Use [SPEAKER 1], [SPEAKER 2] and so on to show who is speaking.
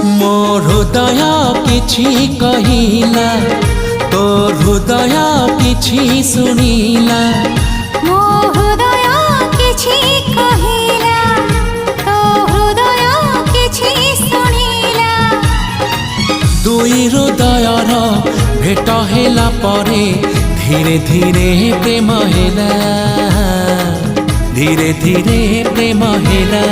[SPEAKER 1] ମୋ ହୃଦୟ କିଛି କହିଲା, ତୋ ହୃଦୟ କିଛି ଶୁଣିଲା।
[SPEAKER 2] ମୋ ହୃଦୟ କିଛି କହିଲା, ତୋ ହୃଦୟ କିଛି ଶୁଣିଲା।
[SPEAKER 1] ଦୁଇ ହୃଦୟର ଭେଟ ହେଲା ପରେ ଧୀରେ ଧୀରେ ପ୍ରେମ ହେଲା, ଧୀରେ ଧୀରେ ପ୍ରେମ ହେଲା।